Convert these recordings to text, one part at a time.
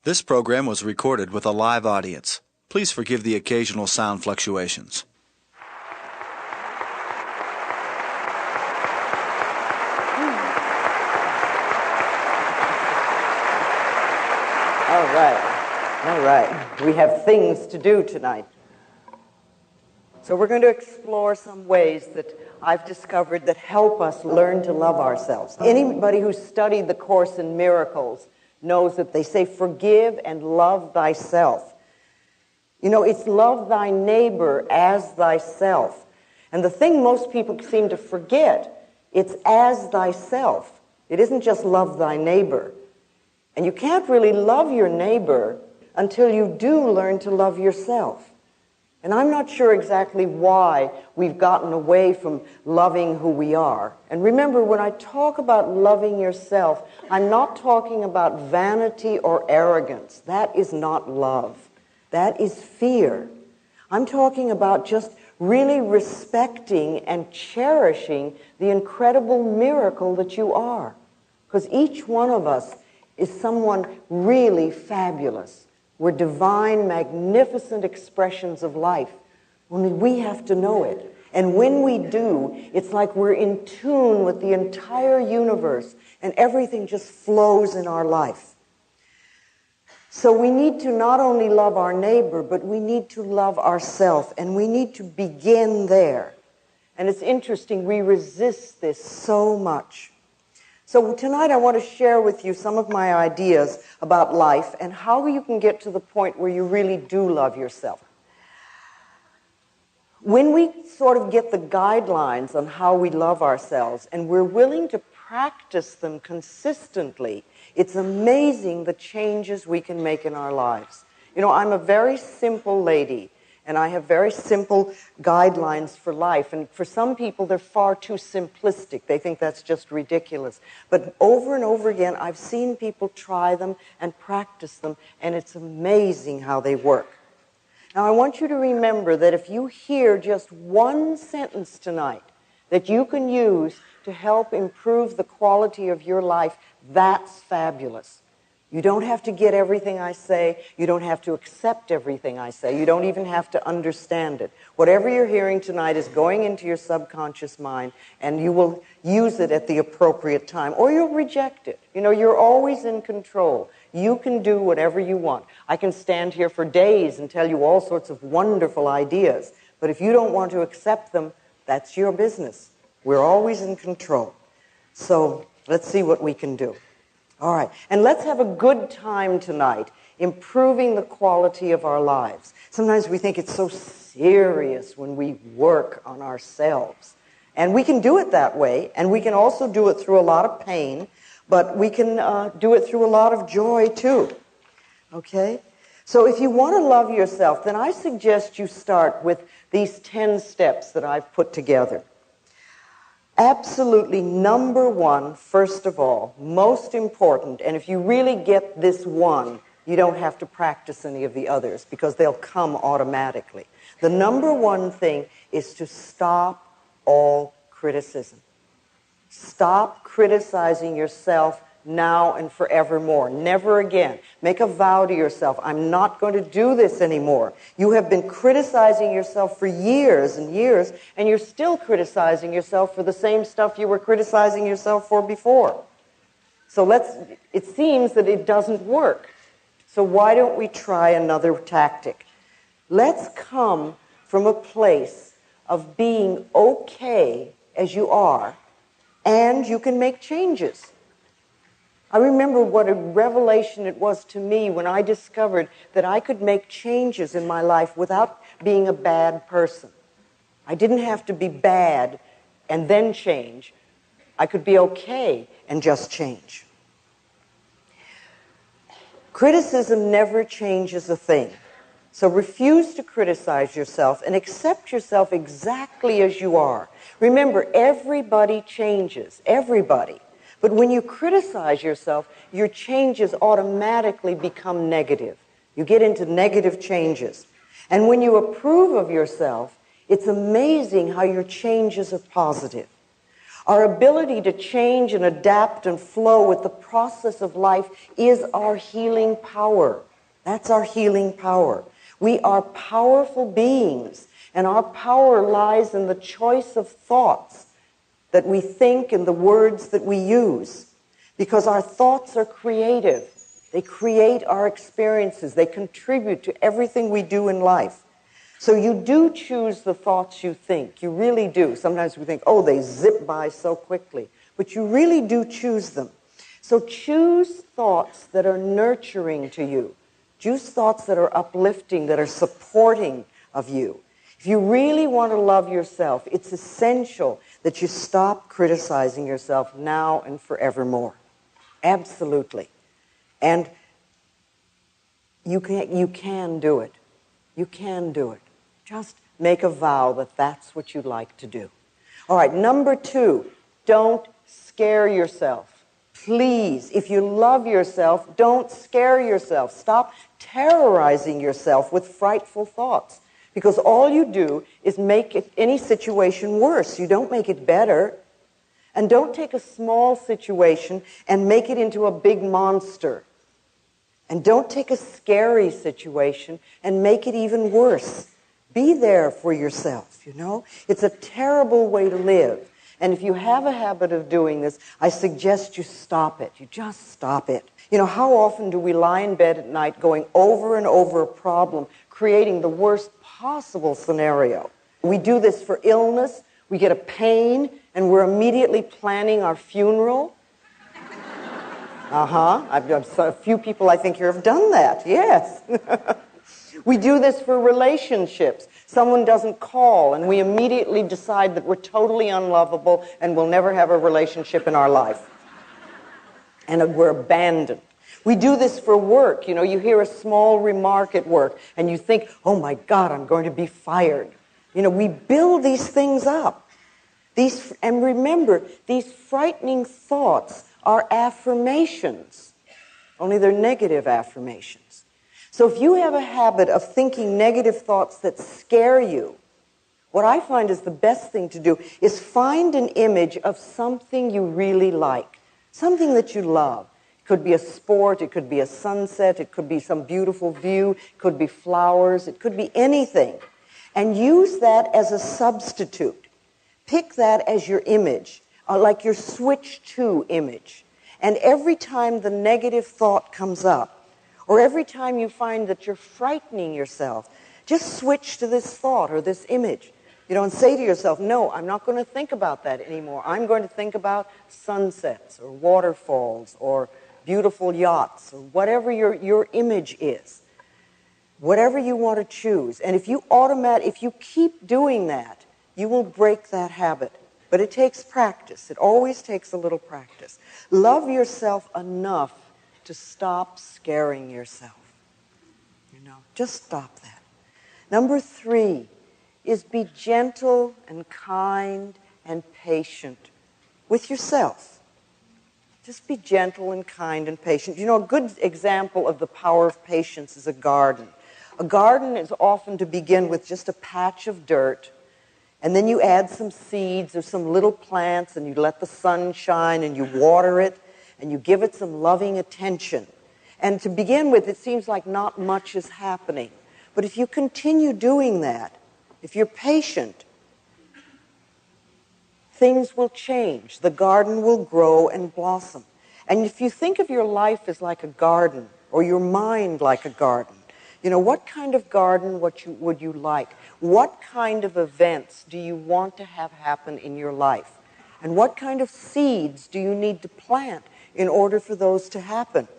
This program was recorded with a live audience. Please forgive the occasional sound fluctuations. All right. We have things to do tonight. So we're going to explore some ways that I've discovered that help us learn to love ourselves. Anybody who's studied the Course in Miracles knows that they say, forgive and love thyself. You know, it's love thy neighbor as thyself. And the thing most people seem to forget, it's as thyself. It isn't just love thy neighbor. And you can't really love your neighbor until you do learn to love yourself. And I'm not sure exactly why we've gotten away from loving who we are. And remember, when I talk about loving yourself, I'm not talking about vanity or arrogance. That is not love. That is fear. I'm talking about just really respecting and cherishing the incredible miracle that you are. Because each one of us is someone really fabulous. We're divine, magnificent expressions of life. Only we have to know it. And when we do, it's like we're in tune with the entire universe, and everything just flows in our life. So we need to not only love our neighbor, but we need to love ourselves, and we need to begin there. And it's interesting, we resist this so much. So tonight I want to share with you some of my ideas about life and how you can get to the point where you really do love yourself. When we sort of get the guidelines on how we love ourselves and we're willing to practice them consistently, it's amazing the changes we can make in our lives. You know, I'm a very simple lady, and I have very simple guidelines for life. And for some people, they're far too simplistic. They think that's just ridiculous. But over and over again, I've seen people try them and practice them, and it's amazing how they work. Now, I want you to remember that if you hear just one sentence tonight that you can use to help improve the quality of your life, that's fabulous. You don't have to get everything I say. You don't have to accept everything I say. You don't even have to understand it. Whatever you're hearing tonight is going into your subconscious mind, and you will use it at the appropriate time, or you'll reject it. You know, you're always in control. You can do whatever you want. I can stand here for days and tell you all sorts of wonderful ideas, but if you don't want to accept them, that's your business. We're always in control. So let's see what we can do. All right, and let's have a good time tonight improving the quality of our lives. Sometimes we think it's so serious when we work on ourselves. And we can do it that way, and we can also do it through a lot of pain, but we can do it through a lot of joy too. Okay? So if you want to love yourself, then I suggest you start with these 10 steps that I've put together. Absolutely number one, first of all, most important, and if you really get this one, you don't have to practice any of the others because they'll come automatically. The number one thing is to stop all criticism. Stop criticizing yourself now and forevermore. Never again. Make a vow to yourself, I'm not going to do this anymore. You have been criticizing yourself for years and years, and you're still criticizing yourself for the same stuff you were criticizing yourself for before. So it seems that it doesn't work. So why don't we try another tactic? Let's come from a place of being okay as you are, and you can make changes. I remember what a revelation it was to me when I discovered that I could make changes in my life without being a bad person. I didn't have to be bad and then change. I could be okay and just change. Criticism never changes a thing. So refuse to criticize yourself and accept yourself exactly as you are. Remember, everybody changes. Everybody. But when you criticize yourself, your changes automatically become negative. You get into negative changes. And when you approve of yourself, it's amazing how your changes are positive. Our ability to change and adapt and flow with the process of life is our healing power. That's our healing power. We are powerful beings, and our power lies in the choice of thoughts that we think and the words that we use. Because our thoughts are creative. They create our experiences. They contribute to everything we do in life. So you do choose the thoughts you think. You really do. Sometimes we think, oh, they zip by so quickly. But you really do choose them. So choose thoughts that are nurturing to you. Choose thoughts that are uplifting, that are supporting of you. If you really want to love yourself, it's essential that you stop criticizing yourself now and forevermore. Absolutely. And you can do it. You can do it. Just make a vow that that's what you'd like to do. All right, number 2, don't scare yourself. Please, if you love yourself, don't scare yourself. Stop terrorizing yourself with frightful thoughts, because all you do is make any situation worse. You don't make it better. And don't take a small situation and make it into a big monster. And don't take a scary situation and make it even worse. Be there for yourself, you know? It's a terrible way to live. And if you have a habit of doing this, I suggest you stop it. You just stop it. You know, how often do we lie in bed at night going over and over a problem, creating the worst possible scenario? We do this for illness. We get a pain, and we're immediately planning our funeral. A few people I think here have done that, yes. We do this for relationships. Someone doesn't call, and we immediately decide that we're totally unlovable and we'll never have a relationship in our life. And we're abandoned. We do this for work. You know, you hear a small remark at work, and you think, oh my God, I'm going to be fired. You know, we build these things up. And remember, these frightening thoughts are affirmations, only they're negative affirmations. So if you have a habit of thinking negative thoughts that scare you, what I find is the best thing to do is find an image of something you really like, something that you love. It could be a sport, it could be a sunset, it could be some beautiful view, it could be flowers, it could be anything. And use that as a substitute. Pick that as your image, like your switch to image. And every time the negative thought comes up, or every time you find that you're frightening yourself, just switch to this thought or this image. You know, and say to yourself, no, I'm not going to think about that anymore. I'm going to think about sunsets or waterfalls or beautiful yachts or whatever your image is. Whatever you want to choose. And if you keep doing that, you will break that habit. But it takes practice. It always takes a little practice. Love yourself enough to stop scaring yourself. You know, just stop that. Number 3 is be gentle and kind and patient with yourself. Just be gentle and kind and patient. You know, a good example of the power of patience is a garden. A garden is often to begin with just a patch of dirt, and then you add some seeds or some little plants, and you let the sun shine, and you water it, and you give it some loving attention. And to begin with, it seems like not much is happening. But if you continue doing that, if you're patient, things will change. The garden will grow and blossom. And if you think of your life as like a garden, or your mind like a garden, you know, what kind of garden would you like? What kind of events do you want to have happen in your life? And what kind of seeds do you need to plant in order for those to happen?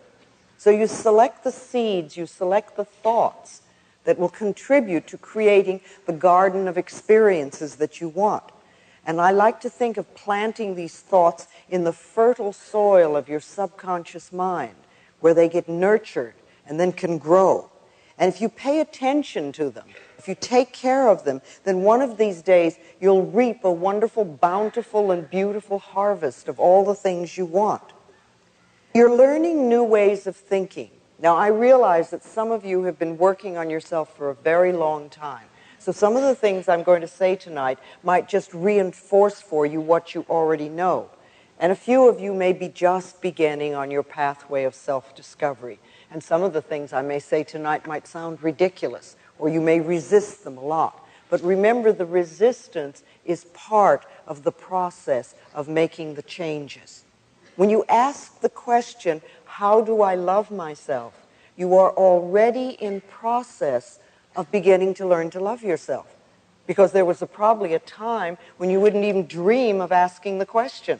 So you select the seeds, you select the thoughts that will contribute to creating the garden of experiences that you want. And I like to think of planting these thoughts in the fertile soil of your subconscious mind, where they get nurtured and then can grow. And if you pay attention to them, if you take care of them, then one of these days you'll reap a wonderful, bountiful, and beautiful harvest of all the things you want. You're learning new ways of thinking. Now, I realize that some of you have been working on yourself for a very long time. So some of the things I'm going to say tonight might just reinforce for you what you already know. And a few of you may be just beginning on your pathway of self-discovery. And some of the things I may say tonight might sound ridiculous, or you may resist them a lot. But remember, the resistance is part of the process of making the changes. When you ask the question, how do I love myself? You are already in process of beginning to learn to love yourself. Because there was probably a time when you wouldn't even dream of asking the question.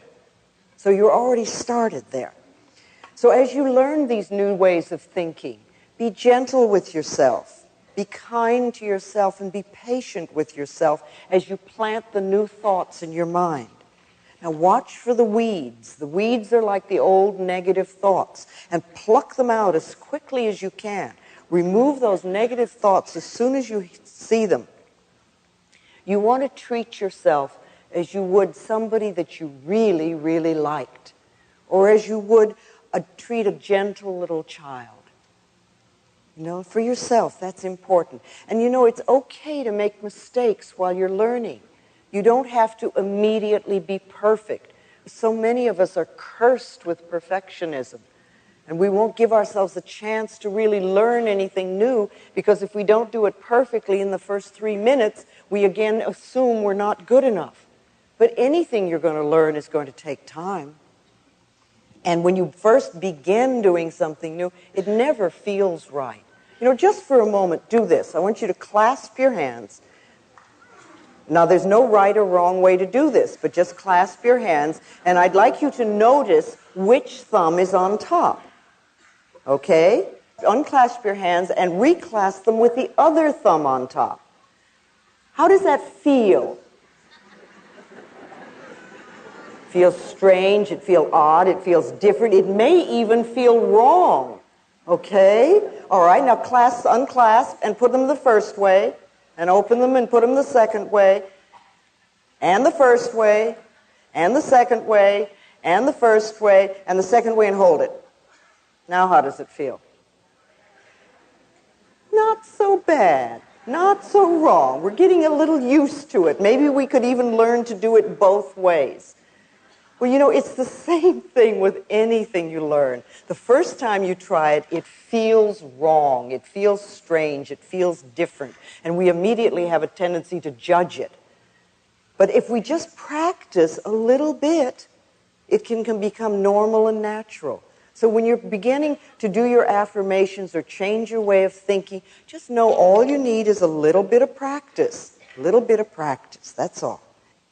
So you're already started there. So as you learn these new ways of thinking, be gentle with yourself. Be kind to yourself and be patient with yourself as you plant the new thoughts in your mind. Now watch for the weeds. The weeds are like the old negative thoughts, and pluck them out as quickly as you can. Remove those negative thoughts as soon as you see them. You want to treat yourself as you would somebody that you really, really liked, or as you would treat a gentle little child. You know, for yourself, that's important. And you know, it's okay to make mistakes while you're learning. You don't have to immediately be perfect. So many of us are cursed with perfectionism. And we won't give ourselves a chance to really learn anything new, because if we don't do it perfectly in the first 3 minutes, we again assume we're not good enough. But anything you're going to learn is going to take time. And when you first begin doing something new, it never feels right. You know, just for a moment, do this. I want you to clasp your hands. Now, there's no right or wrong way to do this, but just clasp your hands, and I'd like you to notice which thumb is on top. Okay? Unclasp your hands and reclasp them with the other thumb on top. How does that feel? Feels strange, it feels odd, it feels different, it may even feel wrong. Okay? All right, now unclasp and put them the first way, and open them and put them the second way, and the first way, and the second way, and the first way, and the second way, and hold it. Now how does it feel? Not so bad. Not so wrong. We're getting a little used to it. Maybe we could even learn to do it both ways. Well, you know, it's the same thing with anything you learn. The first time you try it, it feels wrong. It feels strange. It feels different. And we immediately have a tendency to judge it. But if we just practice a little bit, it can become normal and natural. So when you're beginning to do your affirmations or change your way of thinking, just know all you need is a little bit of practice. A little bit of practice, that's all.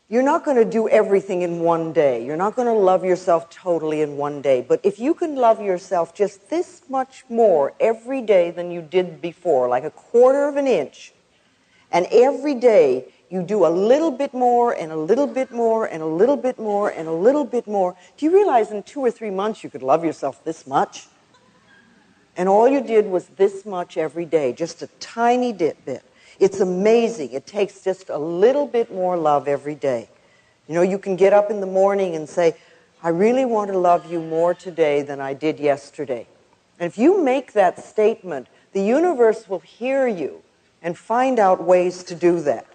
You're not going to do everything in one day. You're not going to love yourself totally in one day. But if you can love yourself just this much more every day than you did before, like a quarter of an inch, and every day you do a little bit more and a little bit more and a little bit more and a little bit more, do you realize in 2 or 3 months you could love yourself this much? And all you did was this much every day, just a tiny bit. It's amazing. It takes just a little bit more love every day. You know, you can get up in the morning and say, I really want to love you more today than I did yesterday. And if you make that statement, the universe will hear you and find out ways to do that.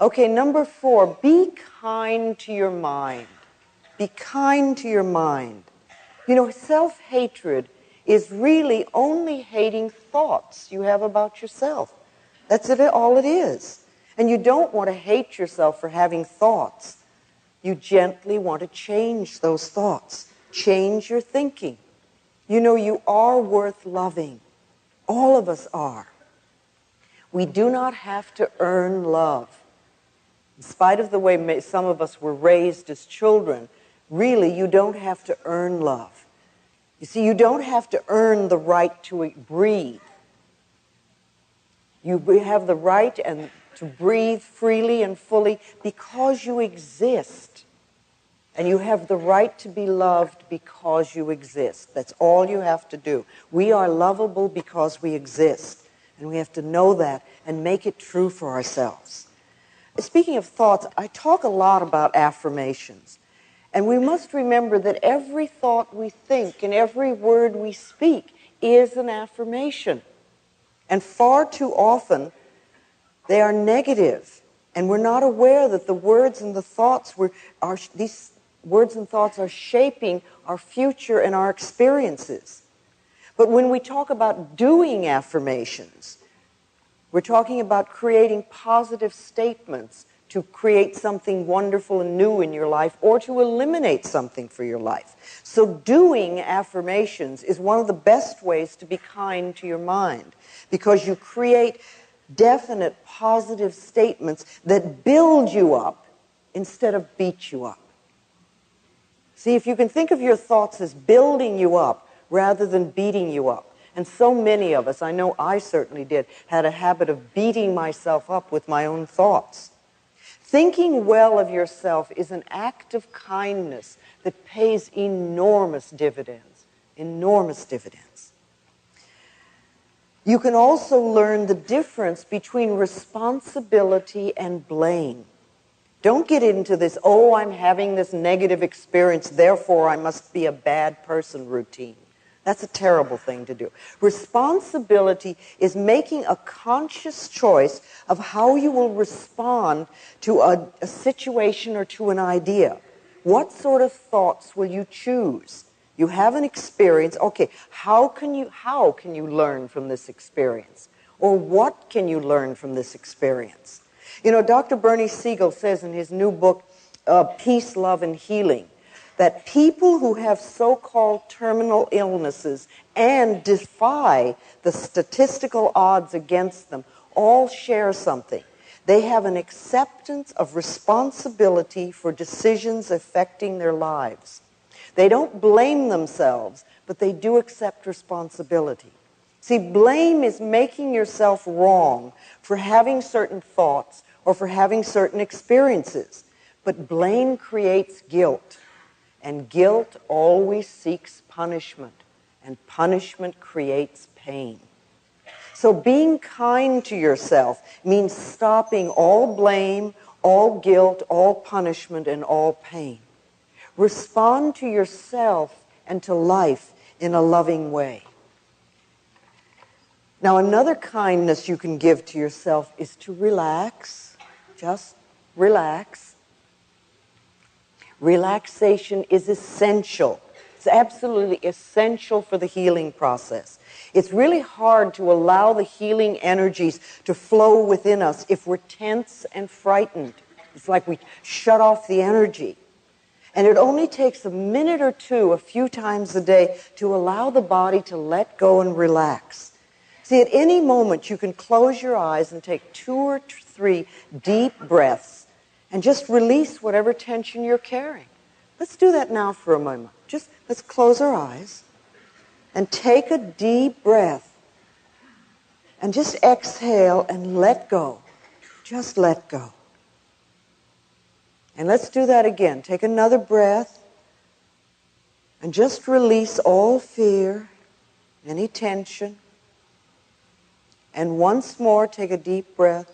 Okay, number 4, be kind to your mind. Be kind to your mind. You know, self-hatred is really only hating thoughts you have about yourself. That's all it is. And you don't want to hate yourself for having thoughts. You gently want to change those thoughts. Change your thinking. You know, you are worth loving. All of us are. We do not have to earn love. In spite of the way some of us were raised as children, really, you don't have to earn love. You see, you don't have to earn the right to breathe. You have the right to breathe freely and fully because you exist. And you have the right to be loved because you exist. That's all you have to do. We are lovable because we exist. And we have to know that and make it true for ourselves. Speaking of thoughts, I talk a lot about affirmations. And we must remember that every thought we think and every word we speak is an affirmation. And far too often, They are negative, and we're not aware that the words and the thoughts these words and thoughts are shaping our future and our experiences. But when we talk about doing affirmations, we're talking about creating positive statements to create something wonderful and new in your life or to eliminate something for your life. So doing affirmations is one of the best ways to be kind to your mind, because you create definite positive statements that build you up instead of beat you up. See, if you can think of your thoughts as building you up rather than beating you up. And so many of us, I know I certainly did, had a habit of beating myself up with my own thoughts. Thinking well of yourself is an act of kindness that pays enormous dividends, enormous dividends. You can also learn the difference between responsibility and blame. Don't get into this, oh, I'm having this negative experience, therefore I must be a bad person routine. That's a terrible thing to do. Responsibility is making a conscious choice of how you will respond to a situation or to an idea. What sort of thoughts will you choose? You have an experience. Okay, how can you learn from this experience? Or what can you learn from this experience? You know, Dr. Bernie Siegel says in his new book, Peace, Love, and Healing, that people who have so-called terminal illnesses and defy the statistical odds against them all share something. They have an acceptance of responsibility for decisions affecting their lives. They don't blame themselves, but they do accept responsibility. See, blame is making yourself wrong for having certain thoughts or for having certain experiences. But blame creates guilt. And guilt always seeks punishment, and punishment creates pain. So being kind to yourself means stopping all blame, all guilt, all punishment, and all pain. Respond to yourself and to life in a loving way. Now, another kindness you can give to yourself is to relax. Just relax. Relaxation is essential. It's absolutely essential for the healing process. It's really hard to allow the healing energies to flow within us if we're tense and frightened. It's like we shut off the energy. And it only takes a minute or two, a few times a day, to allow the body to let go and relax. See, at any moment you can close your eyes and take 2 or 3 deep breaths and just release whatever tension you're carrying. Let's do that now for a moment. Let's close our eyes and take a deep breath and just exhale and let go. Just let go. And let's do that again. Take another breath and just release all fear, any tension. And once more, take a deep breath.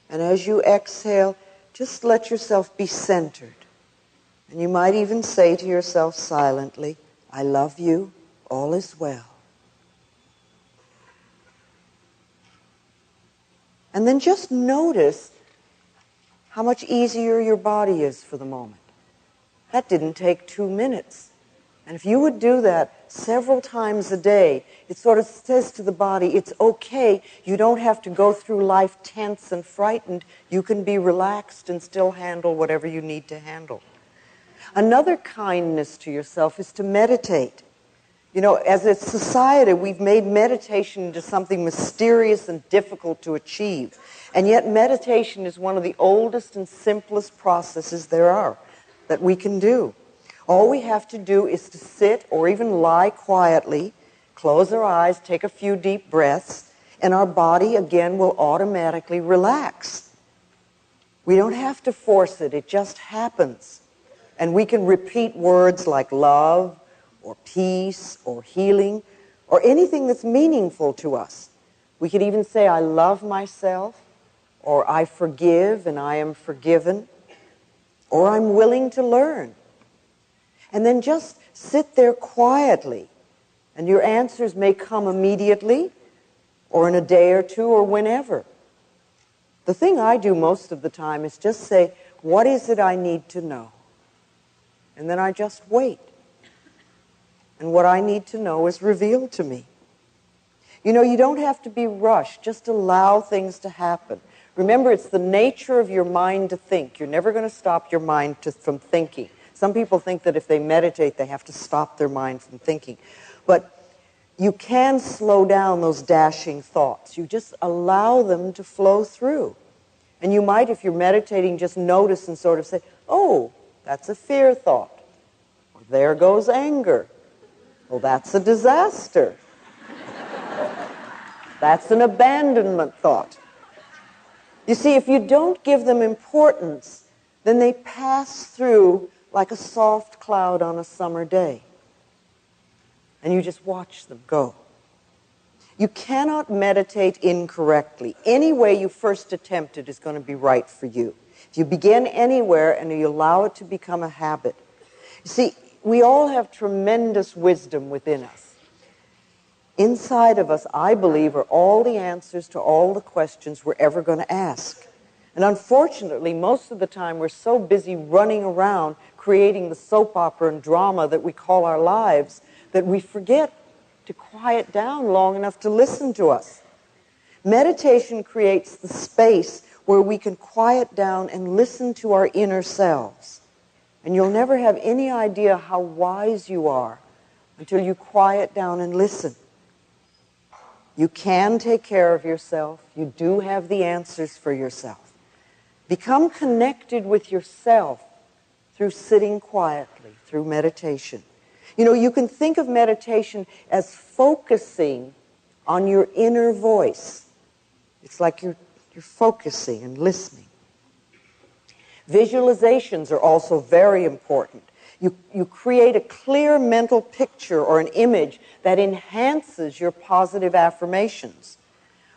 And as you exhale, just let yourself be centered. And you might even say to yourself silently, I love you, all is well. And then just notice how much easier your body is for the moment. That didn't take 2 minutes. And if you would do that several times a day, it sort of says to the body, it's okay, you don't have to go through life tense and frightened. You can be relaxed and still handle whatever you need to handle. Another kindness to yourself is to meditate. You know, as a society, we've made meditation into something mysterious and difficult to achieve. And yet meditation is one of the oldest and simplest processes there are that we can do. All we have to do is to sit or even lie quietly, close our eyes, take a few deep breaths, and our body again will automatically relax. We don't have to force it, it just happens. And we can repeat words like love, or peace, or healing, or anything that's meaningful to us. We could even say, I love myself, or I forgive and I am forgiven, or I'm willing to learn. And then just sit there quietly, and your answers may come immediately, or in a day or two, or whenever. The thing I do most of the time is just say, what is it I need to know? And then I just wait. And what I need to know is revealed to me. You know, you don't have to be rushed. Just allow things to happen. Remember, it's the nature of your mind to think. You're never going to stop your mind from thinking. Some people think that if they meditate, they have to stop their mind from thinking. But you can slow down those dashing thoughts. You just allow them to flow through. And you might, if you're meditating, just notice and sort of say, oh, that's a fear thought. Or there goes anger. Well, that's a disaster. That's an abandonment thought. You see, if you don't give them importance, then they pass through like a soft cloud on a summer day. And you just watch them go. You cannot meditate incorrectly. Any way you first attempt it is going to be right for you. If you begin anywhere and you allow it to become a habit. You see, we all have tremendous wisdom within us. Inside of us, I believe, are all the answers to all the questions we're ever going to ask. And unfortunately, most of the time, we're so busy running around creating the soap opera and drama that we call our lives that we forget to quiet down long enough to listen to us. Meditation creates the space where we can quiet down and listen to our inner selves. And you'll never have any idea how wise you are until you quiet down and listen. You can take care of yourself. You do have the answers for yourself. Become connected with yourself through sitting quietly, through meditation. You know, you can think of meditation as focusing on your inner voice. It's like you're focusing and listening. Visualizations are also very important. You create a clear mental picture or an image that enhances your positive affirmations.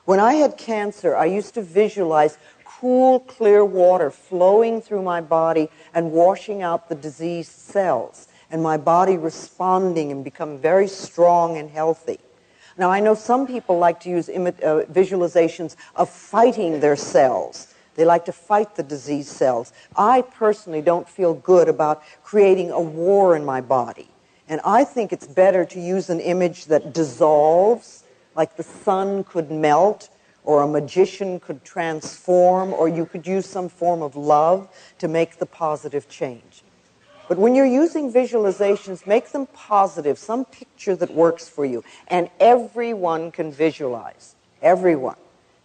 When I had cancer, I used to visualize cool, clear water flowing through my body and washing out the diseased cells, and my body responding and become very strong and healthy. Now, I know some people like to use visualizations of fighting their cells. They like to fight the diseased cells. I personally don't feel good about creating a war in my body. And I think it's better to use an image that dissolves, like the sun could melt, or a magician could transform, or you could use some form of love to make the positive change. But when you're using visualizations, make them positive, some picture that works for you. And everyone can visualize. Everyone.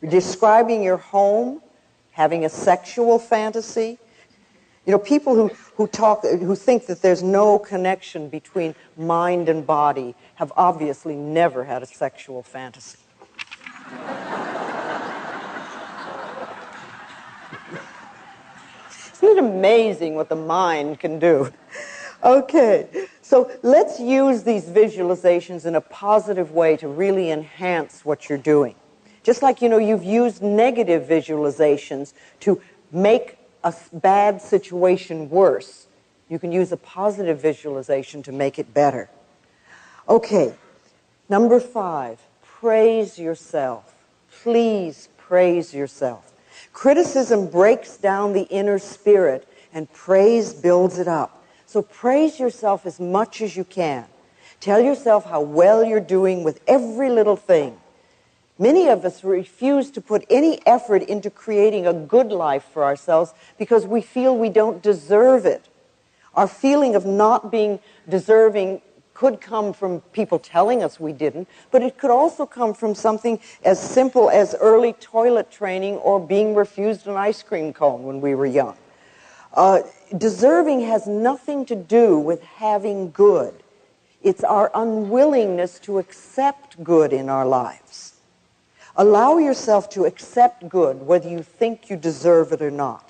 You're describing your home, having a sexual fantasy. You know, people who think that there's no connection between mind and body have obviously never had a sexual fantasy. Isn't it amazing what the mind can do? Okay, so let's use these visualizations in a positive way to really enhance what you're doing. Just like, you know, you've used negative visualizations to make a bad situation worse, you can use a positive visualization to make it better. Okay, number 5, praise yourself. Please praise yourself. Criticism breaks down the inner spirit, and praise builds it up. So praise yourself as much as you can. Tell yourself how well you're doing with every little thing. Many of us refuse to put any effort into creating a good life for ourselves because we feel we don't deserve it. Our feeling of not being deserving could come from people telling us we didn't, but it could also come from something as simple as early toilet training or being refused an ice cream cone when we were young. Deserving has nothing to do with having good. It's our unwillingness to accept good in our lives. Allow yourself to accept good, whether you think you deserve it or not.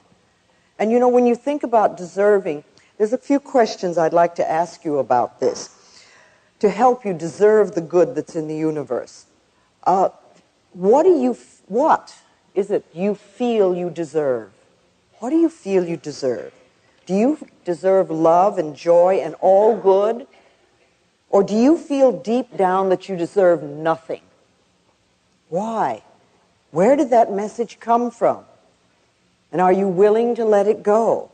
And you know, when you think about deserving, there's a few questions I'd like to ask you about this to help you deserve the good that's in the universe. What is it you feel you deserve? What do you feel you deserve? Do you deserve love and joy and all good? Or do you feel deep down that you deserve nothing? Why? Where did that message come from? And are you willing to let it go?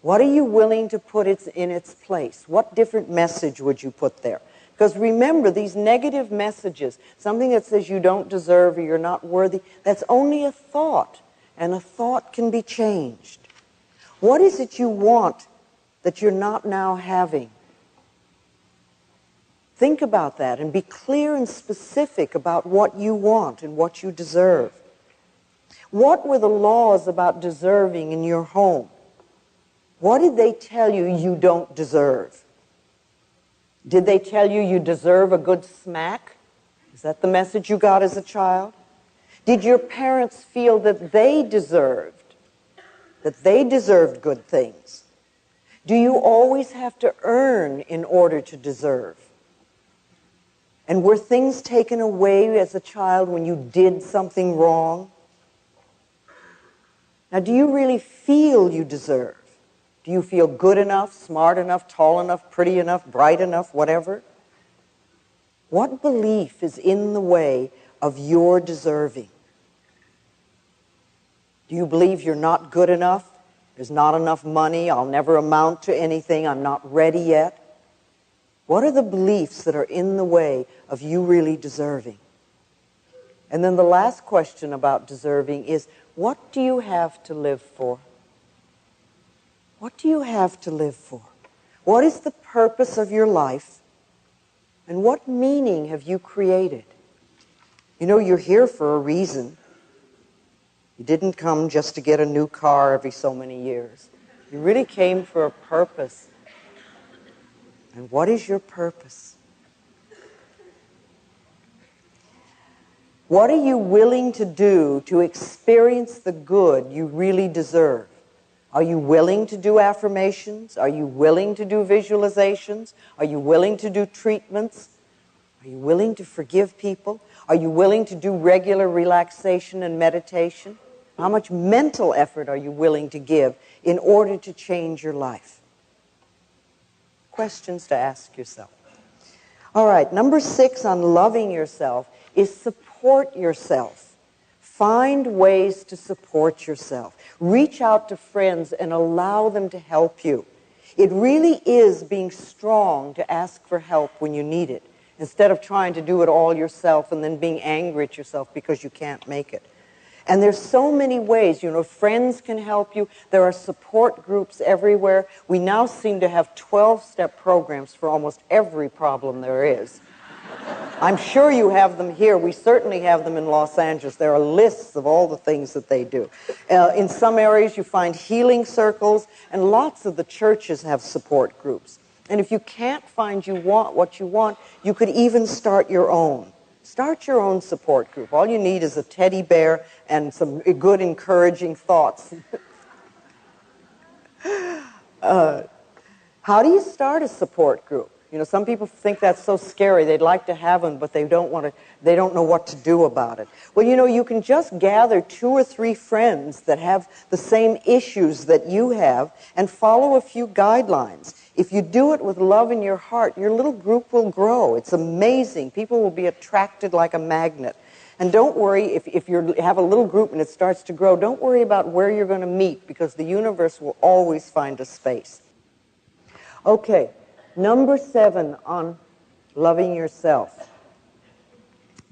What are you willing to put in its place? What different message would you put there? Because remember, these negative messages, something that says you don't deserve or you're not worthy, that's only a thought, and a thought can be changed. What is it you want that you're not now having? Think about that and be clear and specific about what you want and what you deserve. What were the laws about deserving in your home? What did they tell you you don't deserve? Did they tell you you deserve a good smack? Is that the message you got as a child? Did your parents feel that they deserved good things? Do you always have to earn in order to deserve? And were things taken away as a child when you did something wrong? Now, do you really feel you deserve? Do you feel good enough, smart enough, tall enough, pretty enough, bright enough, whatever? What belief is in the way of your deserving? Do you believe you're not good enough? There's not enough money. I'll never amount to anything. I'm not ready yet. What are the beliefs that are in the way of you really deserving? And then the last question about deserving is, what do you have to live for? What do you have to live for? What is the purpose of your life? And what meaning have you created? You know, you're here for a reason. You didn't come just to get a new car every so many years. You really came for a purpose. And what is your purpose? What are you willing to do to experience the good you really deserve? Are you willing to do affirmations? Are you willing to do visualizations? Are you willing to do treatments? Are you willing to forgive people? Are you willing to do regular relaxation and meditation? How much mental effort are you willing to give in order to change your life? Questions to ask yourself. All right, number 6 on loving yourself is support yourself. Find ways to support yourself. Reach out to friends and allow them to help you. It really is being strong to ask for help when you need it, instead of trying to do it all yourself and then being angry at yourself because you can't make it. And there's so many ways. You know, friends can help you. There are support groups everywhere. We now seem to have 12-step programs for almost every problem there is. I'm sure you have them here. We certainly have them in Los Angeles. There are lists of all the things that they do. In some areas you find healing circles, and lots of the churches have support groups. And if you can't find what you want, you could even start your own. Start your own support group. All you need is a teddy bear and some good, encouraging thoughts. How do you start a support group? You know, some people think that's so scary. They'd like to have them, but they don't know what to do about it. Well, you know, you can just gather 2 or 3 friends that have the same issues that you have and follow a few guidelines. If you do it with love in your heart, your little group will grow. It's amazing. People will be attracted like a magnet. And don't worry, if you have a little group and it starts to grow, don't worry about where you're going to meet, because the universe will always find a space. Okay. Number 7 on loving yourself.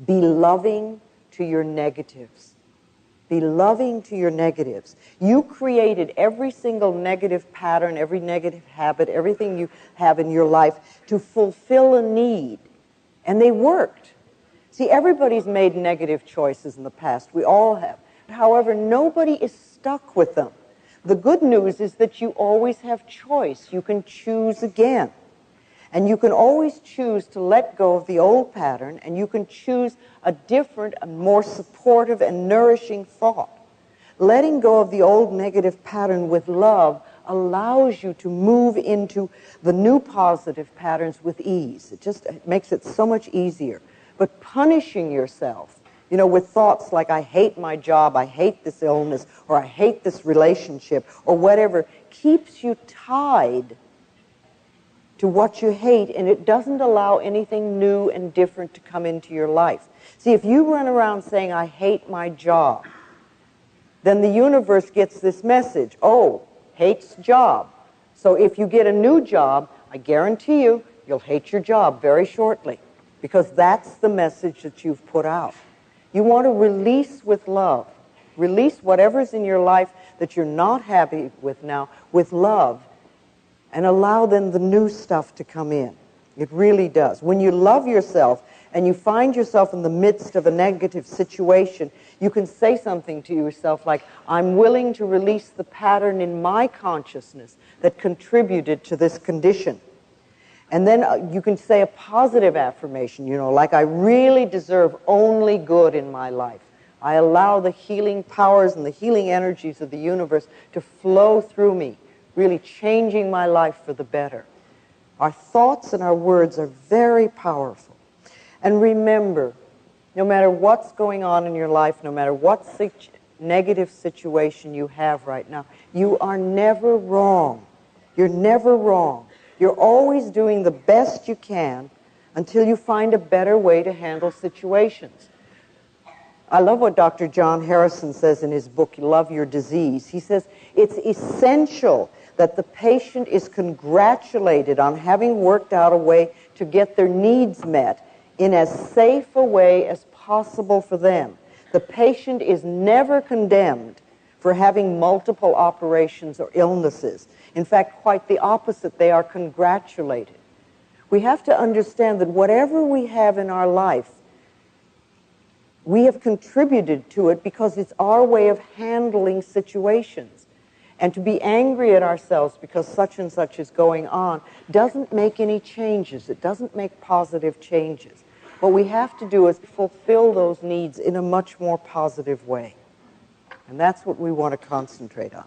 Be loving to your negatives. Be loving to your negatives. You created every single negative pattern, every negative habit, everything you have in your life to fulfill a need. And they worked. See, everybody's made negative choices in the past. We all have. However, nobody is stuck with them. The good news is that you always have choice. You can choose again. And you can always choose to let go of the old pattern, and you can choose a different, a more supportive and nourishing thought. Letting go of the old negative pattern with love allows you to move into the new positive patterns with ease. It makes it so much easier. But punishing yourself, you know, with thoughts like, I hate my job, I hate this illness, or I hate this relationship, or whatever, keeps you tied to what you hate, and it doesn't allow anything new and different to come into your life. See, if you run around saying, I hate my job, then the universe gets this message, oh, hates job. So if you get a new job, I guarantee you, you'll hate your job very shortly, because that's the message that you've put out. You want to release with love. Release whatever's in your life that you're not happy with now with love, and allow then the new stuff to come in. It really does. When you love yourself and you find yourself in the midst of a negative situation, you can say something to yourself like, I'm willing to release the pattern in my consciousness that contributed to this condition. And then you can say a positive affirmation, like I really deserve only good in my life. I allow the healing powers and the healing energies of the universe to flow through me, really changing my life for the better. Our thoughts and our words are very powerful. And remember, no matter what's going on in your life, no matter what negative situation you have right now, you are never wrong. You're never wrong. You're always doing the best you can until you find a better way to handle situations. I love what Dr. John Harrison says in his book, Love Your Disease. He says, it's essential that the patient is congratulated on having worked out a way to get their needs met in as safe a way as possible for them. The patient is never condemned for having multiple operations or illnesses. In fact, quite the opposite, they are congratulated. We have to understand that whatever we have in our life, we have contributed to it because it's our way of handling situations. And to be angry at ourselves because such and such is going on doesn't make any changes. It doesn't make positive changes. What we have to do is fulfill those needs in a much more positive way. And that's what we want to concentrate on.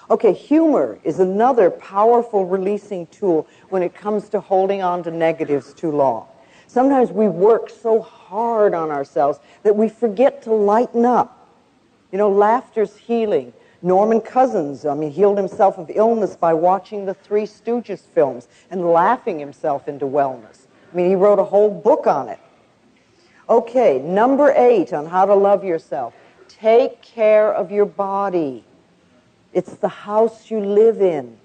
Okay, humor is another powerful releasing tool when it comes to holding on to negatives too long. Sometimes we work so hard on ourselves that we forget to lighten up. Laughter's healing. Norman Cousins, healed himself of illness by watching the Three Stooges films and laughing himself into wellness. He wrote a whole book on it. Okay, number 8 on how to love yourself. Take care of your body. It's the house you live in.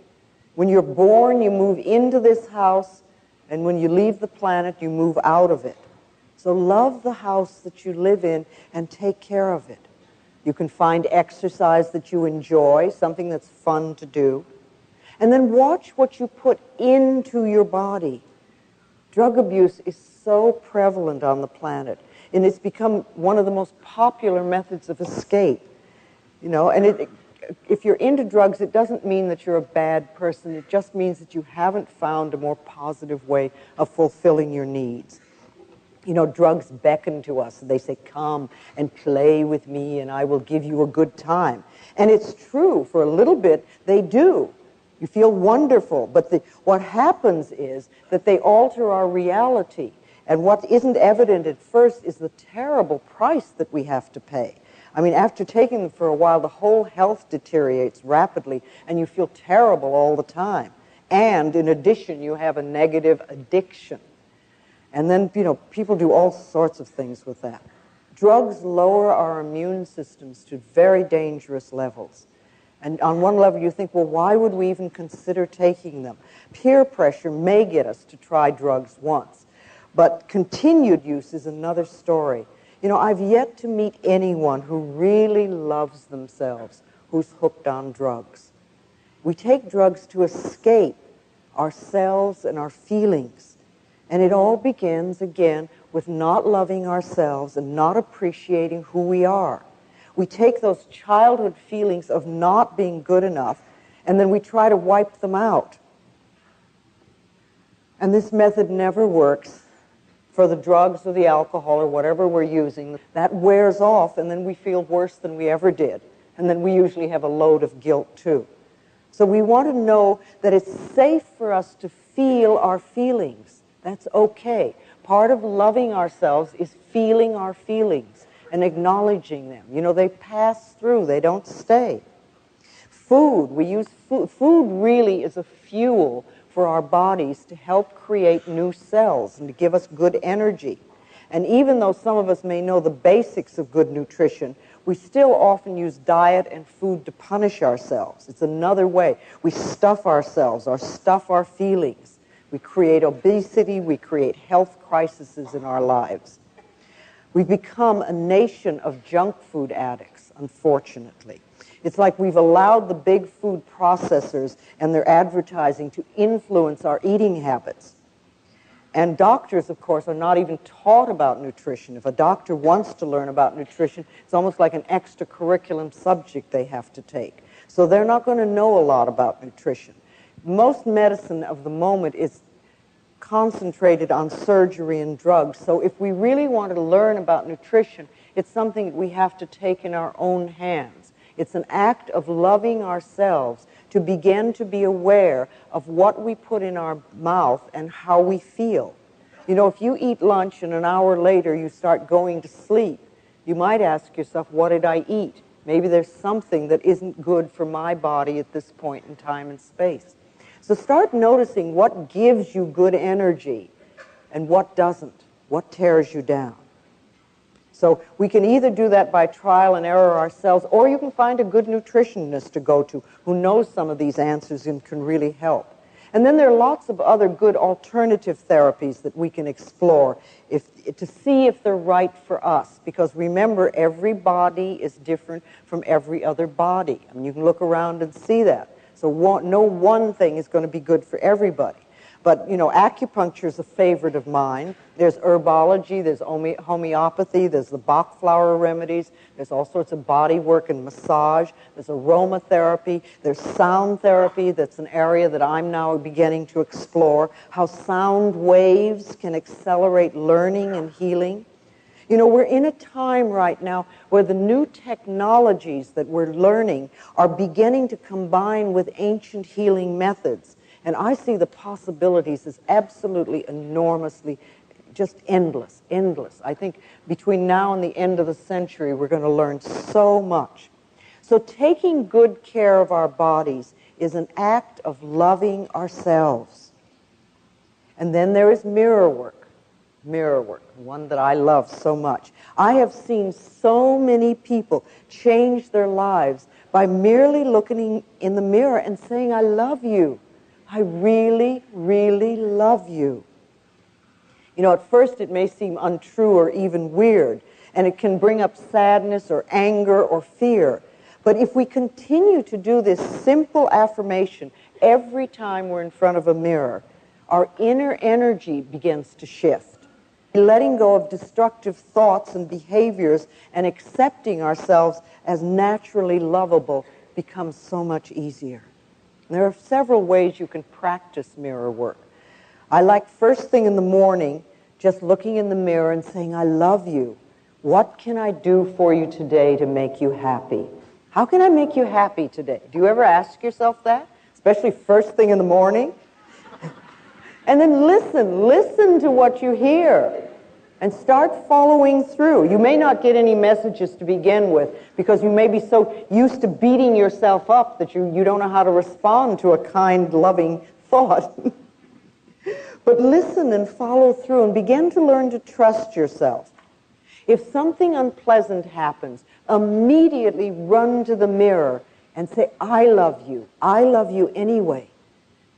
When you're born, you move into this house, and when you leave the planet, you move out of it. So love the house that you live in and take care of it. You can find exercise that you enjoy, something that's fun to do. And then watch what you put into your body. Drug abuse is so prevalent on the planet, and it's become one of the most popular methods of escape. If you're into drugs, it doesn't mean that you're a bad person. It just means that you haven't found a more positive way of fulfilling your needs. Drugs beckon to us. They say, come and play with me and I will give you a good time. And it's true, for a little bit, they do. You feel wonderful. But what happens is that they alter our reality. And what isn't evident at first is the terrible price that we have to pay. After taking them for a while, the whole health deteriorates rapidly and you feel terrible all the time. And in addition, you have a negative addiction. And then, people do all sorts of things with that. Drugs lower our immune systems to very dangerous levels. And on one level, you think, well, why would we even consider taking them? Peer pressure may get us to try drugs once. But continued use is another story. I've yet to meet anyone who really loves themselves who's hooked on drugs. We take drugs to escape ourselves and our feelings. And it all begins, again, with not loving ourselves and not appreciating who we are. We take those childhood feelings of not being good enough, and then we try to wipe them out. And this method never works for the drugs or the alcohol or whatever we're using. That wears off, and then we feel worse than we ever did. And then we usually have a load of guilt, too. So we want to know that it's safe for us to feel our feelings. That's okay. Part of loving ourselves is feeling our feelings and acknowledging them. They pass through. They don't stay. Food. We use food. Food really is a fuel for our bodies to help create new cells and to give us good energy. And even though some of us may know the basics of good nutrition, we still often use diet and food to punish ourselves. It's another way. We stuff ourselves or stuff our feelings. We create obesity, we create health crises in our lives. We've become a nation of junk food addicts, unfortunately. It's like we've allowed the big food processors and their advertising to influence our eating habits. And doctors, of course, are not even taught about nutrition. If a doctor wants to learn about nutrition, it's almost like an extracurriculum subject they have to take. So they're not going to know a lot about nutrition. Most medicine of the moment is concentrated on surgery and drugs. So if we really want to learn about nutrition, it's something we have to take in our own hands. It's an act of loving ourselves to begin to be aware of what we put in our mouth and how we feel. You know, if you eat lunch and an hour later you start going to sleep, you might ask yourself, what did I eat? Maybe there's something that isn't good for my body at this point in time and space. So start noticing what gives you good energy and what doesn't, what tears you down. So we can either do that by trial and error ourselves, or you can find a good nutritionist to go to who knows some of these answers and can really help. And then there are lots of other good alternative therapies that we can explore to see if they're right for us. Because remember, every body is different from every other body. I mean, you can look around and see that. So no one thing is going to be good for everybody. But, you know, acupuncture is a favorite of mine. There's herbology, there's homeopathy, there's the Bach flower remedies, there's all sorts of body work and massage, there's aromatherapy, there's sound therapy. That's an area that I'm now beginning to explore, how sound waves can accelerate learning and healing. You know, we're in a time right now where the new technologies that we're learning are beginning to combine with ancient healing methods. And I see the possibilities as absolutely enormously, just endless, endless. I think between now and the end of the century, we're going to learn so much. So taking good care of our bodies is an act of loving ourselves. And then there is mirror work. Mirror work, one that I love so much. I have seen so many people change their lives by merely looking in the mirror and saying, I love you. I really, really love you. You know, at first it may seem untrue or even weird, and it can bring up sadness or anger or fear. But if we continue to do this simple affirmation every time we're in front of a mirror, our inner energy begins to shift. Letting go of destructive thoughts and behaviors and accepting ourselves as naturally lovable becomes so much easier. There are several ways you can practice mirror work. I like first thing in the morning, just looking in the mirror and saying, I love you. What can I do for you today to make you happy? How can I make you happy today? Do you ever ask yourself that? Especially first thing in the morning? And then listen to what you hear. And start following through. You may not get any messages to begin with because you may be so used to beating yourself up that you don't know how to respond to a kind, loving thought. But listen and follow through and begin to learn to trust yourself. If something unpleasant happens, immediately run to the mirror and say, I love you. I love you anyway.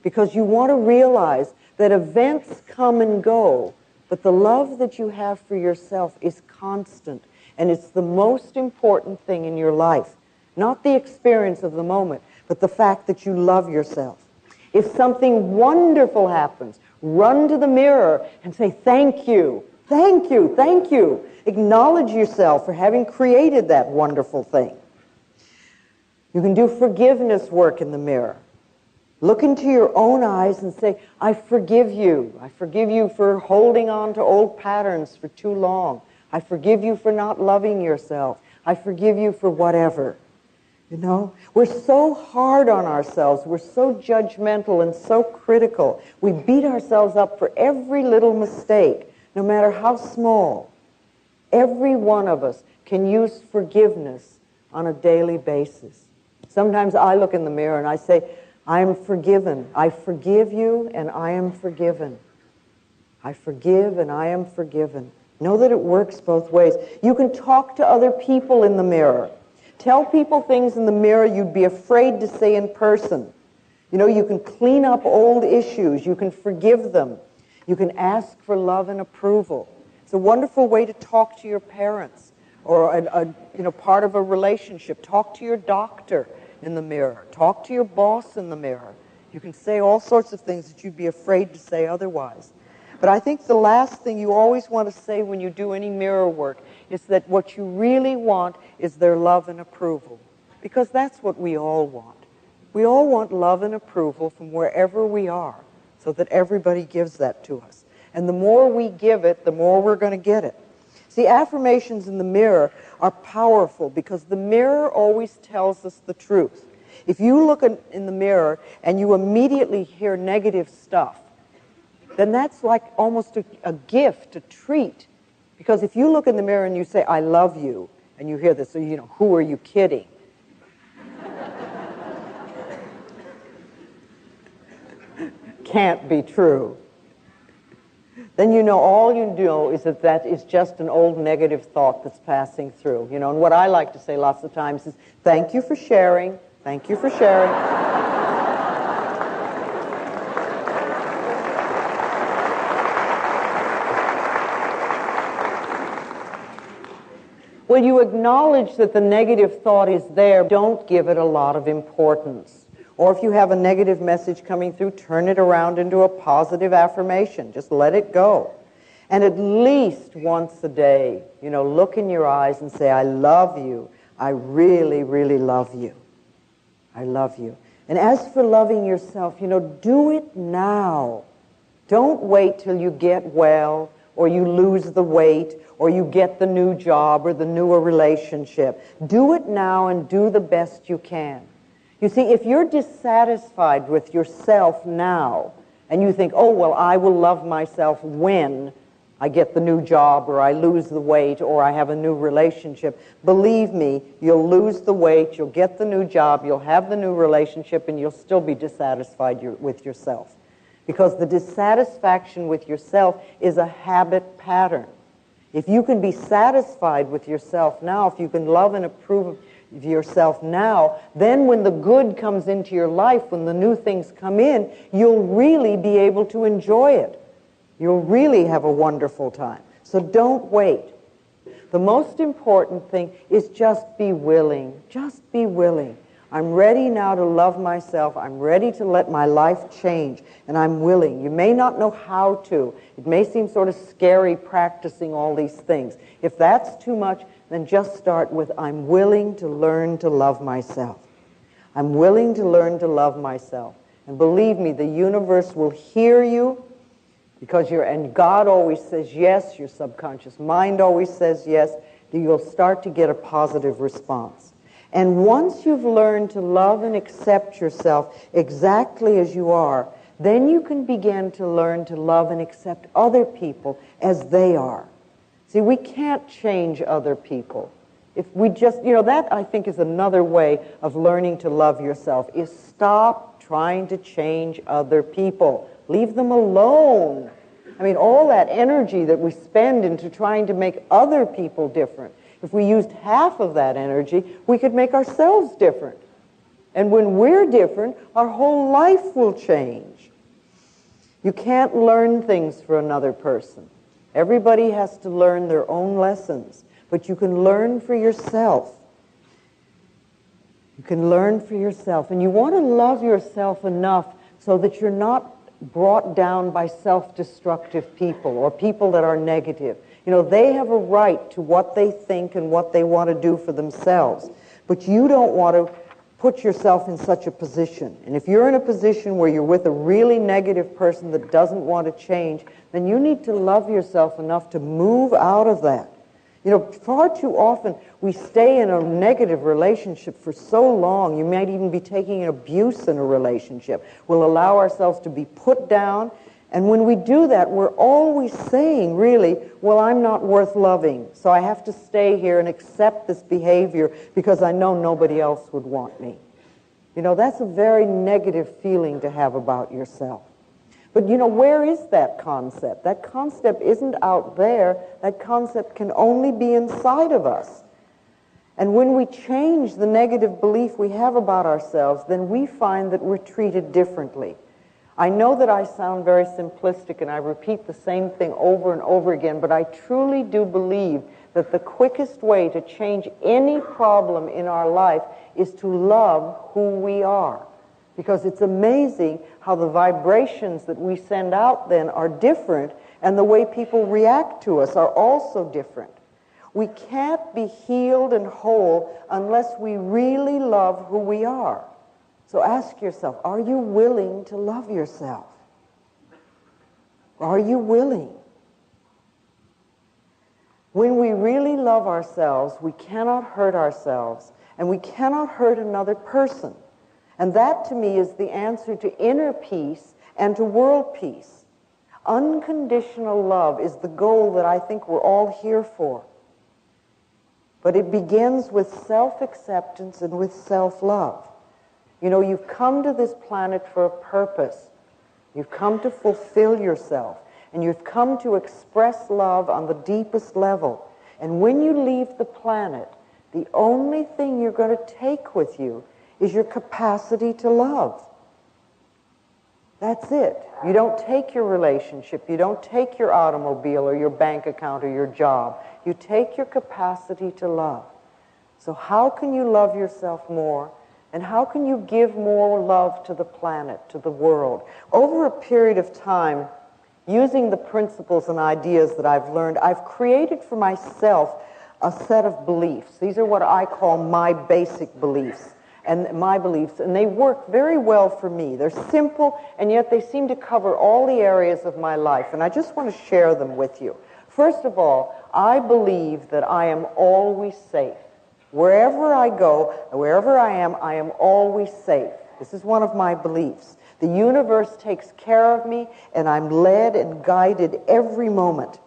Because you want to realize that events come and go, but the love that you have for yourself is constant, and it's the most important thing in your life. Not the experience of the moment, but the fact that you love yourself. If something wonderful happens, run to the mirror and say, thank you, thank you, thank you. Acknowledge yourself for having created that wonderful thing. You can do forgiveness work in the mirror. Look into your own eyes and say, I forgive you. I forgive you for holding on to old patterns for too long. I forgive you for not loving yourself. I forgive you for whatever. You know, we're so hard on ourselves. We're so judgmental and so critical. We beat ourselves up for every little mistake, no matter how small. Every one of us can use forgiveness on a daily basis. Sometimes I look in the mirror and I say, I am forgiven. I forgive you and I am forgiven. I forgive and I am forgiven. Know that it works both ways. You can talk to other people in the mirror. Tell people things in the mirror you'd be afraid to say in person. You know, you can clean up old issues. You can forgive them. You can ask for love and approval. It's a wonderful way to talk to your parents or part of a relationship. Talk to your doctor in the mirror. Talk to your boss in the mirror. You can say all sorts of things that you'd be afraid to say otherwise. But I think the last thing you always want to say when you do any mirror work is that what you really want is their love and approval. Because that's what we all want. We all want love and approval from wherever we are, so that everybody gives that to us. And the more we give it, the more we're going to get it. See, affirmations in the mirror are powerful because the mirror always tells us the truth. If you look in the mirror and you immediately hear negative stuff, then that's like almost a gift, a treat. Because if you look in the mirror and you say, I love you, and you hear this, so who are you kidding? Can't be true. Then all you know is that is just an old negative thought that's passing through. And what I like to say lots of times is, thank you for sharing, thank you for sharing. When you acknowledge that the negative thought is there, don't give it a lot of importance. Or if you have a negative message coming through, turn it around into a positive affirmation. Just let it go. And at least once a day, look in your eyes and say, I love you. I really, really love you. I love you. And as for loving yourself, do it now. Don't wait till you get well, or you lose the weight, or you get the new job or the newer relationship. Do it now and do the best you can. You see, if you're dissatisfied with yourself now, and you think, oh, well, I will love myself when I get the new job, or I lose the weight, or I have a new relationship, believe me, you'll lose the weight, you'll get the new job, you'll have the new relationship, and you'll still be dissatisfied with yourself. Because the dissatisfaction with yourself is a habit pattern. If you can be satisfied with yourself now, if you can love and approve of yourself now, then when the good comes into your life, when the new things come in, you'll really be able to enjoy it. You'll really have a wonderful time. So don't wait. The most important thing is just be willing. Just be willing. I'm ready now to love myself. I'm ready to let my life change, and I'm willing. You may not know how to. It may seem sort of scary practicing all these things. If that's too much, then just start with, I'm willing to learn to love myself. I'm willing to learn to love myself. And believe me, the universe will hear you, because and God always says yes, your subconscious mind always says yes, you'll start to get a positive response. And once you've learned to love and accept yourself exactly as you are, then you can begin to learn to love and accept other people as they are. See, we can't change other people. If we just, that I think is another way of learning to love yourself, is stop trying to change other people. Leave them alone. I mean, all that energy that we spend into trying to make other people different, if we used half of that energy, we could make ourselves different. And when we're different, our whole life will change. You can't learn things for another person. Everybody has to learn their own lessons, but you can learn for yourself. You can learn for yourself. And you want to love yourself enough so that you're not brought down by self-destructive people or people that are negative. They have a right to what they think and what they want to do for themselves. But you don't want to put yourself in such a position. And if you're in a position where you're with a really negative person that doesn't want to change, then you need to love yourself enough to move out of that. Far too often we stay in a negative relationship for so long. You might even be taking an abuse in a relationship. We'll allow ourselves to be put down. And when we do that, we're always saying, really, well, I'm not worth loving, so I have to stay here and accept this behavior because I know nobody else would want me. That's a very negative feeling to have about yourself. But where is that concept? That concept isn't out there. That concept can only be inside of us. And when we change the negative belief we have about ourselves, then we find that we're treated differently. I know that I sound very simplistic and I repeat the same thing over and over again, but I truly do believe that the quickest way to change any problem in our life is to love who we are. Because it's amazing how the vibrations that we send out then are different, and the way people react to us are also different. We can't be healed and whole unless we really love who we are. So ask yourself, are you willing to love yourself? Are you willing? When we really love ourselves, we cannot hurt ourselves, and we cannot hurt another person. And that, to me, is the answer to inner peace and to world peace. Unconditional love is the goal that I think we're all here for. But it begins with self-acceptance and with self-love. You've come to this planet for a purpose. You've come to fulfill yourself. And you've come to express love on the deepest level. And when you leave the planet, the only thing you're going to take with you is your capacity to love. That's it. You don't take your relationship. You don't take your automobile or your bank account or your job. You take your capacity to love. So how can you love yourself more? And how can you give more love to the planet, to the world? Over a period of time, using the principles and ideas that I've learned, I've created for myself a set of beliefs. These are what I call my basic beliefs. And my beliefs, and they work very well for me. They're simple, and yet they seem to cover all the areas of my life, and I just want to share them with you. First of all, I believe that I am always safe. Wherever I go, wherever I am always safe. This is one of my beliefs. The universe takes care of me, and I'm led and guided every moment.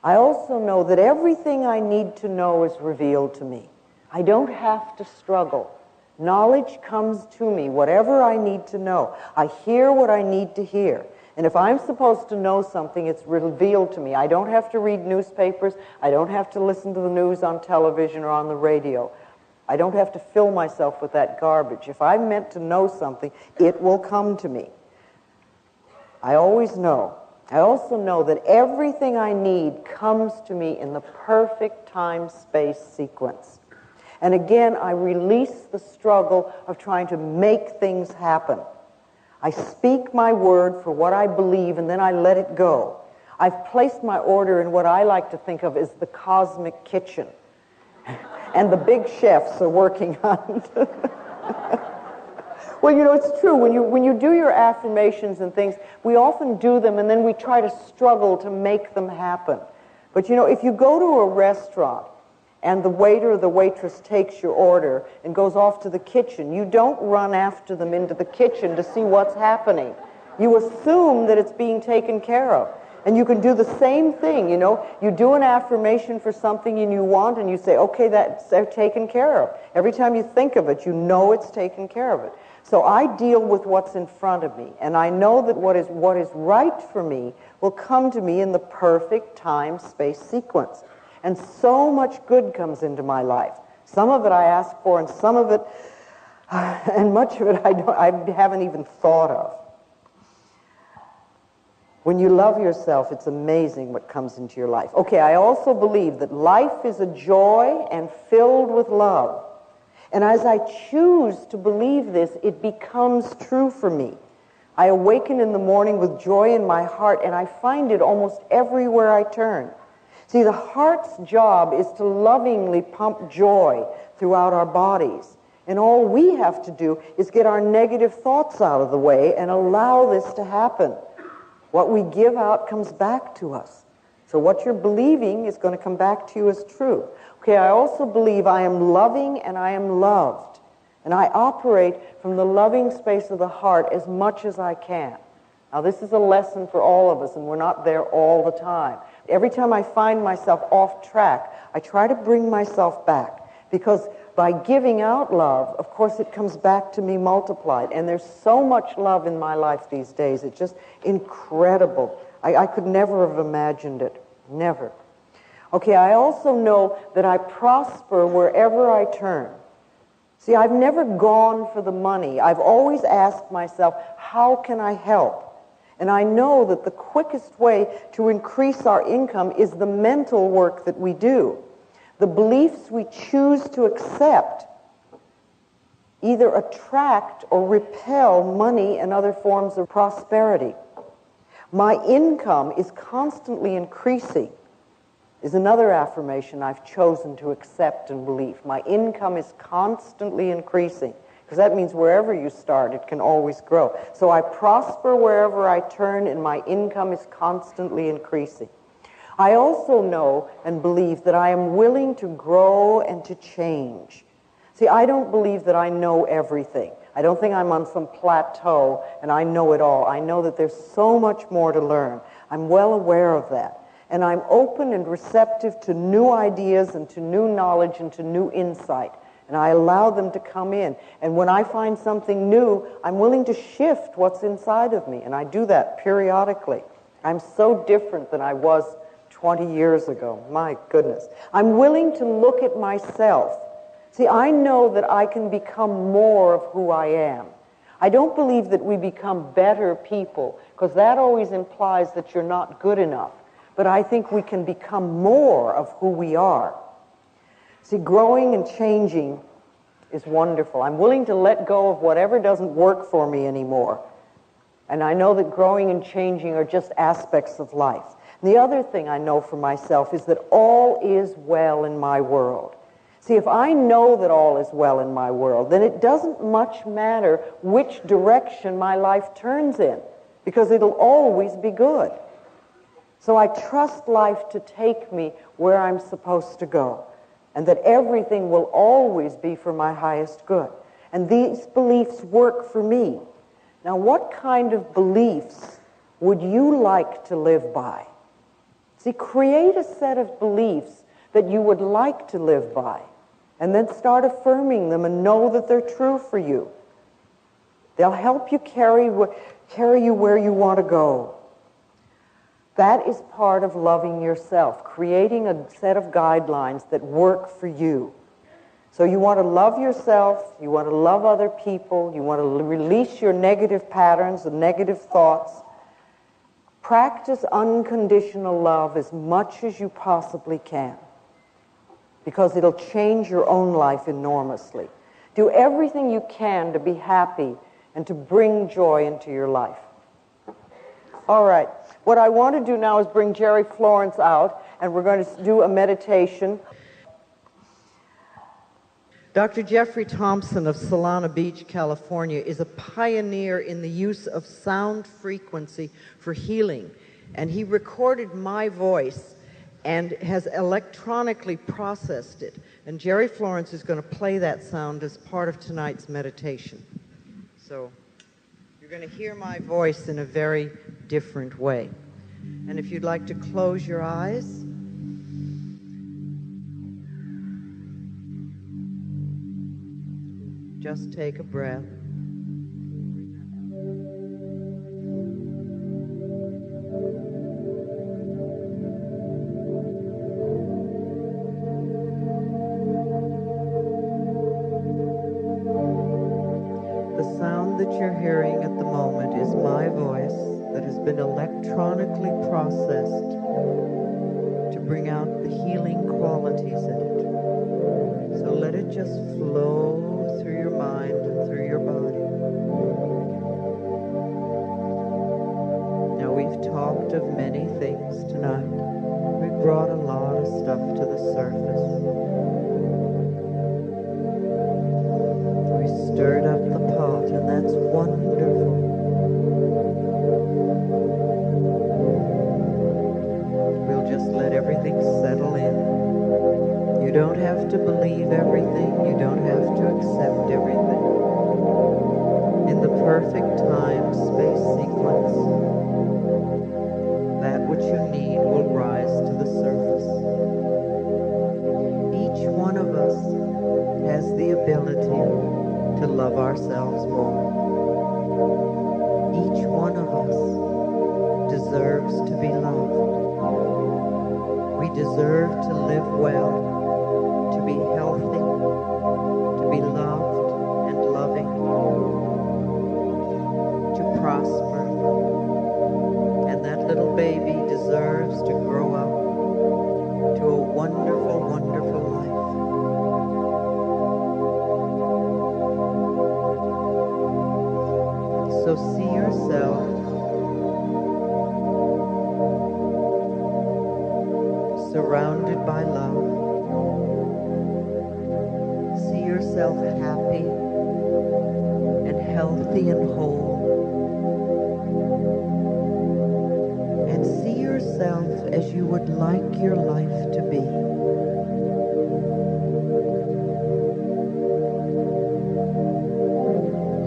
I also know that everything I need to know is revealed to me. I don't have to struggle. Knowledge comes to me, whatever I need to know. I hear what I need to hear. And if I'm supposed to know something, it's revealed to me. I don't have to read newspapers. I don't have to listen to the news on television or on the radio. I don't have to fill myself with that garbage. If I'm meant to know something, it will come to me. I always know. I also know that everything I need comes to me in the perfect time-space sequence. And again, I release the struggle of trying to make things happen. I speak my word for what I believe, and then I let it go. I've placed my order in what I like to think of as the cosmic kitchen. And the big chefs are working on it. Well, it's true. When you do your affirmations and things, we often do them, and then we try to struggle to make them happen. But, if you go to a restaurant, and the waiter or the waitress takes your order and goes off to the kitchen, you don't run after them into the kitchen to see what's happening. You assume that it's being taken care of. And you can do the same thing, You do an affirmation for something and you want, and you say, okay, that's taken care of. Every time you think of it, you know it's taken care of it. So I deal with what's in front of me, and I know that what is right for me will come to me in the perfect time-space sequence. And so much good comes into my life. Some of it I ask for, and some of it, and much of it I haven't even thought of. When you love yourself, it's amazing what comes into your life. Okay, I also believe that life is a joy and filled with love. And as I choose to believe this, it becomes true for me. I awaken in the morning with joy in my heart, and I find it almost everywhere I turn. See, the heart's job is to lovingly pump joy throughout our bodies. And all we have to do is get our negative thoughts out of the way and allow this to happen. What we give out comes back to us. So what you're believing is going to come back to you as true. Okay, I also believe I am loving and I am loved. And I operate from the loving space of the heart as much as I can. Now, this is a lesson for all of us, and we're not there all the time. Every time I find myself off track, I try to bring myself back, because by giving out love, of course, it comes back to me multiplied. And there's so much love in my life these days. It's just incredible. I could never have imagined it. Never. Okay, I also know that I prosper wherever I turn. See, I've never gone for the money. I've always asked myself, how can I help? And I know that the quickest way to increase our income is the mental work that we do. The beliefs we choose to accept either attract or repel money and other forms of prosperity. My income is constantly increasing is another affirmation I've chosen to accept and believe. My income is constantly increasing, because that means wherever you start, it can always grow. So I prosper wherever I turn, and my income is constantly increasing. I also know and believe that I am willing to grow and to change. See, I don't believe that I know everything. I don't think I'm on some plateau and I know it all. I know that there's so much more to learn. I'm well aware of that. And I'm open and receptive to new ideas and to new knowledge and to new insight. And I allow them to come in. And when I find something new, I'm willing to shift what's inside of me. And I do that periodically. I'm so different than I was 20 years ago. My goodness. I'm willing to look at myself. See, I know that I can become more of who I am. I don't believe that we become better people, because that always implies that you're not good enough. But I think we can become more of who we are. See, growing and changing is wonderful. I'm willing to let go of whatever doesn't work for me anymore. And I know that growing and changing are just aspects of life. And the other thing I know for myself is that all is well in my world. See, if I know that all is well in my world, then it doesn't much matter which direction my life turns in, because it'll always be good. So I trust life to take me where I'm supposed to go, and that everything will always be for my highest good. And these beliefs work for me. Now, what kind of beliefs would you like to live by? See, create a set of beliefs that you would like to live by, and then start affirming them and know that they're true for you. They'll help you carry you where you want to go. That is part of loving yourself, creating a set of guidelines that work for you. So you want to love yourself, you want to love other people, you want to release your negative patterns and negative thoughts. Practice unconditional love as much as you possibly can, because it'll change your own life enormously. Do everything you can to be happy and to bring joy into your life. All right. What I want to do now is bring Jerry Florence out, and we're going to do a meditation. Dr. Jeffrey Thompson of Solana Beach, California, is a pioneer in the use of sound frequency for healing. And he recorded my voice and has electronically processed it. And Jerry Florence is going to play that sound as part of tonight's meditation. So you're going to hear my voice in a very different way. And if you'd like to close your eyes, just take a breath. The sound that you're hearing at the moment is my voice that has been electronically processed to bring out the healing qualities in it. So let it just flow through your mind and through your body. Now, we've talked of many things tonight. We brought a lot of stuff to the surface. We stirred up the pot, and that's wonderful. We'll just let everything settle in. You don't have to believe everything. You don't have to accept everything. In the perfect time-space sequence, that which you need will rise to the surface. Each one of us has ability to love ourselves more. Each one of us deserves to be loved. We deserve to live well, to be healthy, to be loved and loving, to prosper. And that little baby deserves to grow up to a wonderful, wonderful life. So see yourself surrounded by love. See yourself happy and healthy and whole. And see yourself as you would like your life to be.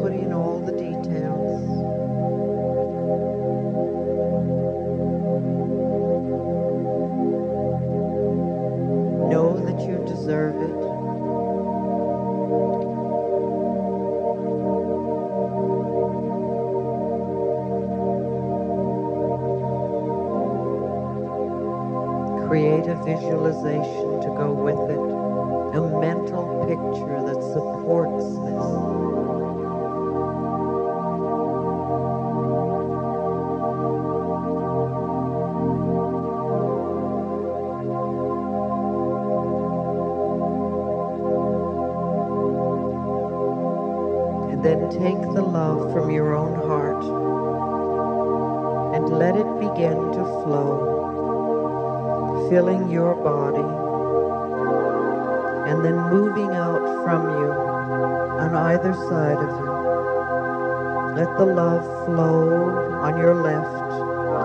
Put in all the details. Know that you deserve it. Create a visualization to go with it, a mental picture that supports this. And then take the love from your own heart and let it begin to flow, filling your body, and then moving out from you on either side of you. Let the love flow on your left,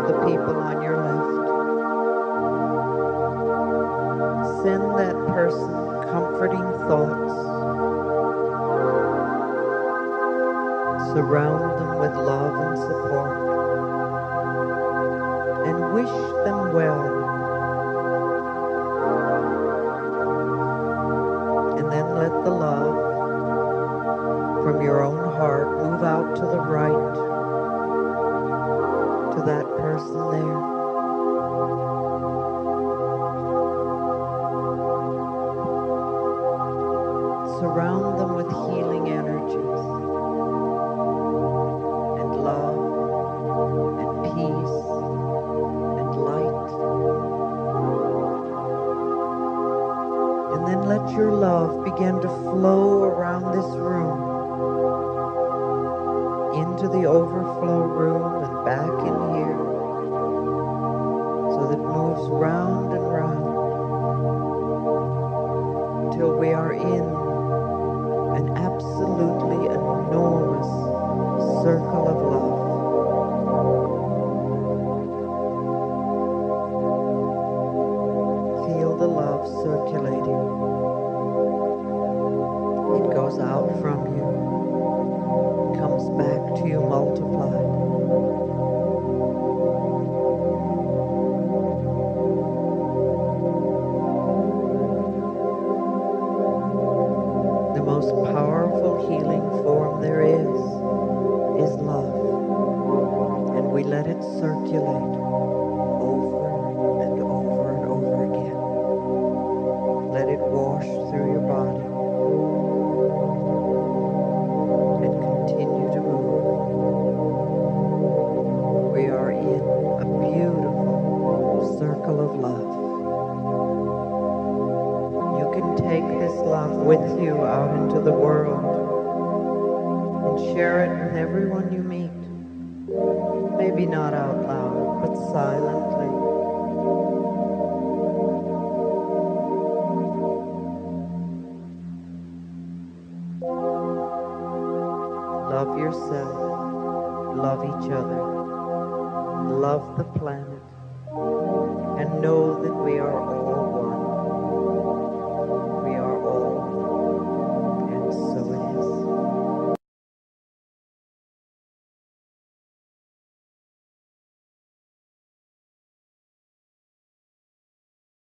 the people on your left. Send that person comforting thoughts. Surround them with love and support. And wish them well. And then let the love from your own heart move out to the right, to that person there. Surround them with healing energies and love and peace and light. And then let your love begin to flow around this room, into the overflow room and back in here, so that it moves round and round till we are in an absolutely enormous circle of love. Feel the love circulating. It goes out from you, comes back to you multiplied. The most powerful healing form there is love. And we let it circulate over and over and over again. Let it wash through your body and continue to move. We are in a beautiful circle of love. You can take this love with you out into the world and share it with everyone you meet. Maybe not out loud, but silently. Love yourself, love each other, love the planet, and know that we are all